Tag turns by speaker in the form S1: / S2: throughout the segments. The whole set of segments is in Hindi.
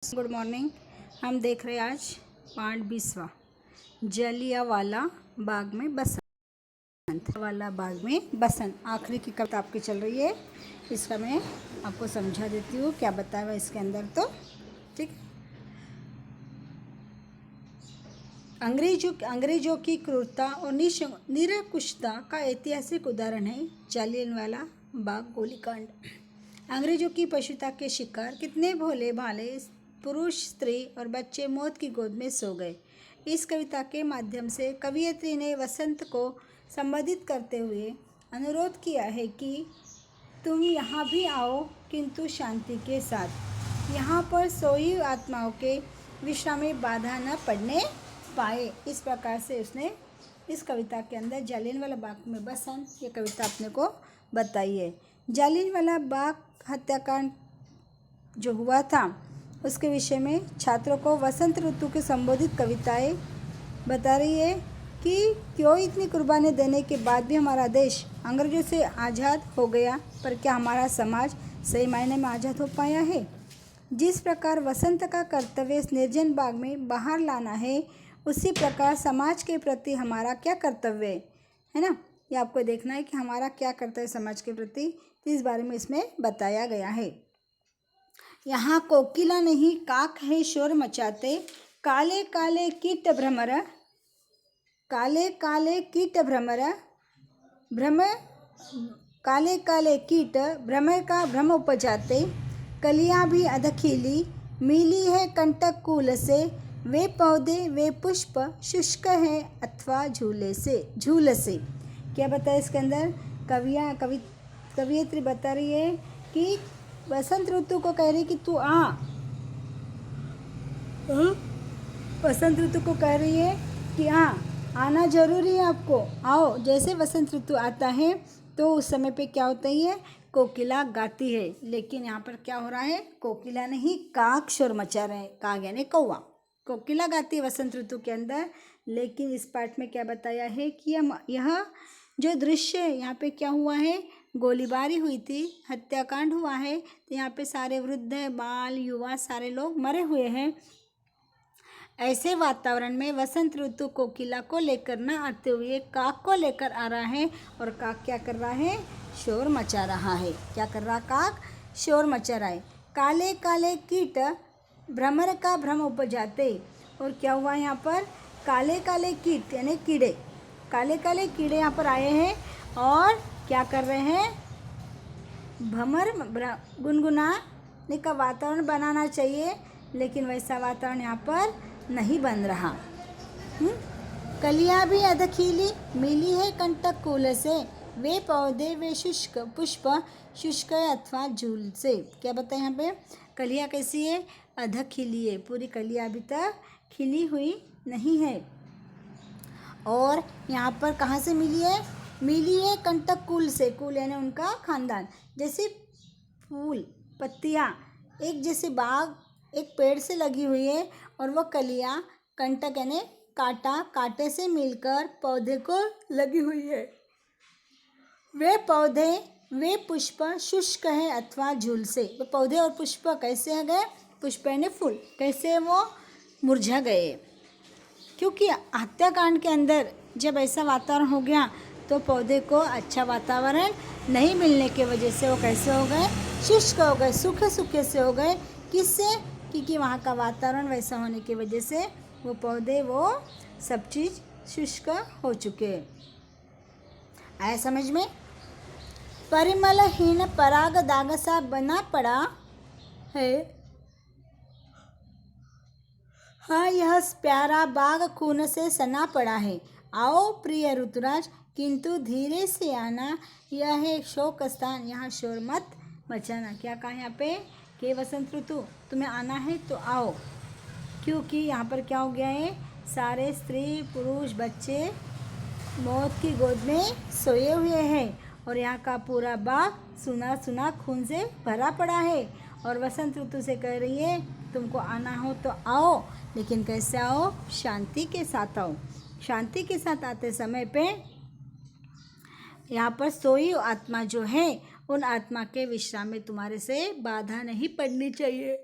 S1: Good morning. हम देख रहे हैं आज पाठ 20वां जलियांवाला बाग में बसंत। वाला बाग में बसंत आखिरी की कविता आपकी चल रही है। इसका मैं आपको समझा देती हूँ क्या बताया हुआ इसके अंदर। तो ठीक, अंग्रेजों की क्रूरता और निरंकुशता का ऐतिहासिक उदाहरण है जालियांवाला बाग गोलीकांड। अंग्रेजों की पशुता के शिकार कितने भोले भाले पुरुष, स्त्री और बच्चे मौत की गोद में सो गए। इस कविता के माध्यम से कवयित्री ने वसंत को संबोधित करते हुए अनुरोध किया है कि तुम यहाँ भी आओ, किंतु शांति के साथ। यहाँ पर सोई आत्माओं के विश्राम में बाधा न पड़ने पाए। इस प्रकार से उसने इस कविता के अंदर जालियांवाला बाग में बसंत ये कविता अपने को बताई है। जालियांवाला बाग हत्याकांड जो हुआ था उसके विषय में छात्रों को वसंत ऋतु के संबोधित कविताएं बता रही है कि क्यों इतनी कुर्बानी देने के बाद भी हमारा देश अंग्रेजों से आज़ाद हो गया, पर क्या हमारा समाज सही मायने में आज़ाद हो पाया है। जिस प्रकार वसंत का कर्तव्य इस निर्जन बाग में बाहर लाना है, उसी प्रकार समाज के प्रति हमारा क्या कर्तव्य है ना, ये आपको देखना है कि हमारा क्या कर्तव्य समाज के प्रति। इस बारे में इसमें बताया गया है। यहाँ कोकिला नहीं काक है शोर मचाते, काले काले कीट भ्रमर, काले काले कीट भ्रमर, काले काले कीट भ्रमर का भ्रम उपजाते। कलियाँ भी अधखीली मिली है कंटक कूल से, वे पौधे वे पुष्प शुष्क हैं अथवा झूल से। क्या बताया इसके अंदर? कवियत्री बता रही है कि वसंत ऋतु को कह रही कि तू आ। वसंत ऋतु को कह रही है कि आना जरूरी है, आपको आओ। जैसे वसंत ऋतु आता है तो उस समय पे क्या होता है, कोकिला गाती है। लेकिन यहाँ पर क्या हो रहा है, कोकिला नहीं काक शोर मचा रहे हैं। काक यानी कौवा, कोकिला गाती है वसंत ऋतु के अंदर। लेकिन इस पाठ में क्या बताया है कि यह जो दृश्य है, यहाँ पे क्या हुआ है, गोलीबारी हुई थी, हत्याकांड हुआ है। तो यहाँ पे सारे वृद्ध बाल युवा सारे लोग मरे हुए हैं। ऐसे वातावरण में वसंत ऋतु कोकिला को लेकर न आते हुए काक को लेकर आ रहा है। और काक क्या कर रहा है, शोर मचा रहा है। क्या कर रहा काक, शोर मचा रहा है। काले काले कीट भ्रमर का भ्रम उपजाते। और क्या हुआ यहाँ पर, काले काले कीट यानी कीड़े, काले काले कीड़े यहाँ पर आए हैं और क्या कर रहे हैं, भ्रमर गुनगुनाने का वातावरण बनाना चाहिए, लेकिन वैसा वातावरण यहाँ पर नहीं बन रहा। कलियाँ भी अधखीली मिली है कंटक कूल से, वे पौधे वे शुष्क पुष्प शुष्क अथवा झूल से। क्या बताएं यहाँ पे, कलियाँ कैसी है, अधखीली है, पूरी कलियाँ अभी तक खिली हुई नहीं है। और यहाँ पर कहाँ से मिली है कंटक कूल से। कूल यानी उनका खानदान। जैसे फूल पत्तियाँ एक जैसे बाग एक पेड़ से लगी हुई है, और वह कलियाँ कंटक यानी कांटे से मिलकर पौधे को लगी हुई है। वे पौधे वे पुष्प शुष्क है अथवा झूल से। वे पौधे और पुष्प कैसे हो गए, पुष्प यानी फूल कैसे वो मुरझा गए, क्योंकि हत्याकांड के अंदर जब ऐसा वातावरण हो गया तो पौधे को अच्छा वातावरण नहीं मिलने की वजह से वो कैसे हो गए, शुष्क हो गए, सूखे से हो गए। किससे, क्योंकि वहाँ का वातावरण वैसा होने की वजह से वो पौधे वो सब चीज़ शुष्क हो चुके। आया समझ में? परिमलहीन पराग दाग सा बना पड़ा है, हाँ यह प्यारा बाग खून से सना पड़ा है। आओ प्रिय ऋतुराज, किंतु धीरे से आना, यह है शोक स्थान, यहाँ शोर मत मचाना। क्या कहा यहाँ पे कि वसंत ऋतु तुम्हें आना है तो आओ, क्योंकि यहाँ पर क्या हो गया है, सारे स्त्री पुरुष बच्चे मौत की गोद में सोए हुए हैं, और यहाँ का पूरा बाग सुना सुना खून से भरा पड़ा है। और वसंत ऋतु से कह रही है तुमको आना हो तो आओ, लेकिन कैसे आओ, शांति के साथ आओ। शांति के साथ आते समय पे यहाँ पर सोई आत्मा जो है, उन आत्मा के विश्राम में तुम्हारे से बाधा नहीं पड़नी चाहिए।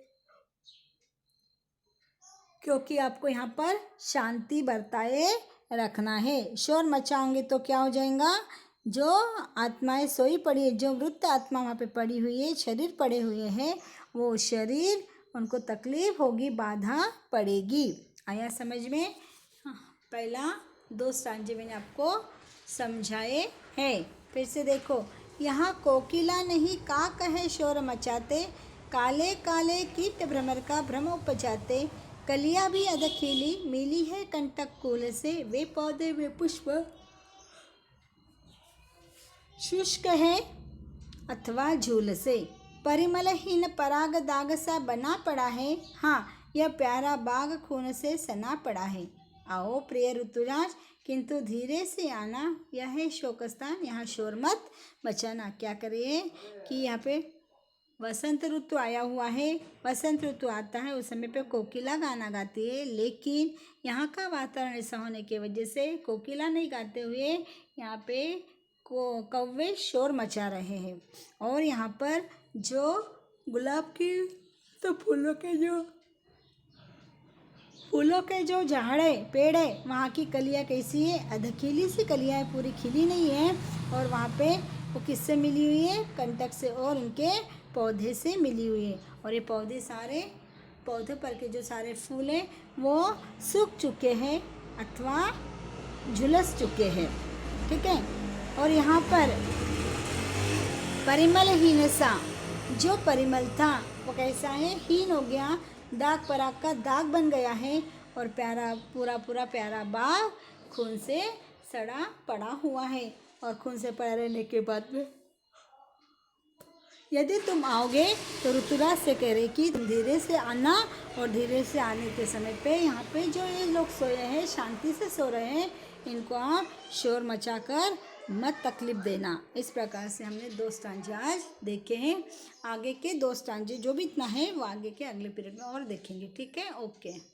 S1: क्योंकि आपको यहाँ पर शांति बरताए रखना है। शोर मचाओगे तो क्या हो जाएगा, जो आत्माएं सोई पड़ी है, जो मृत आत्मा वहाँ पे पड़ी हुई है, शरीर पड़े हुए हैं, वो शरीर उनको तकलीफ होगी, बाधा पड़ेगी। आया समझ में? पहला 2 स्टांजे मैंने आपको समझाए हैं। फिर से देखो, यहाँ कोकिला नहीं का कहे शोर मचाते, काले काले कीट भ्रमर का भ्रम उपजाते, कलियां भी अधखीली मिली है कंटक कूल से, वे पौधे वे पुष्प शुष्क है अथवा झूल से, परिमलहीन पराग दाग सा बना पड़ा है, हाँ यह प्यारा बाग खून से सना पड़ा है। आओ प्रिय ऋतुराज, किंतु धीरे से आना, यह है शोकस्थान, यहाँ शोर मत मचाना। क्या करिए कि यहाँ पे वसंत ऋतु आया हुआ है, वसंत ऋतु आता है उस समय पे कोकिला गाना गाती है, लेकिन यहाँ का वातावरण ऐसा होने की वजह से कोकिला नहीं गाते हुए यहाँ पे कौवे शोर मचा रहे हैं। और यहाँ पर जो गुलाब की तो फूलों के जो झाड़ है, पेड़ है, वहाँ की कलियाँ कैसी है, अधखीली सी कलियाँ है, पूरी खिली नहीं है। और वहाँ पे वो किससे मिली हुई है, कंटक से और उनके पौधे से मिली हुई है। और ये पौधे सारे, पौधे पर के जो सारे फूल हैं वो सूख चुके हैं अथवा झुलस चुके हैं, ठीक है। और यहाँ पर परिमलहीन सा, जो परिमल था वो कैसा है, हीन हो गया, दाग पराग का दाग बन गया है, और प्यारा पूरा प्यारा बाग खून से सड़ा पड़ा हुआ है। और खून से पड़ा रहने के बाद में यदि तुम आओगे तो ऋतुराज से कह रहे कि तुम धीरे से आना, और धीरे से आने के समय पे यहाँ पे जो ये लोग सोए हैं, शांति से सो रहे हैं, इनको आप शोर मचाकर मत तकलीफ देना। इस प्रकार से हमने 2 स्टांजे आज देखे हैं। आगे के 2 स्टांजे जो भी इतना है वो आगे के अगले पीरियड में और देखेंगे, ठीक है। ओके।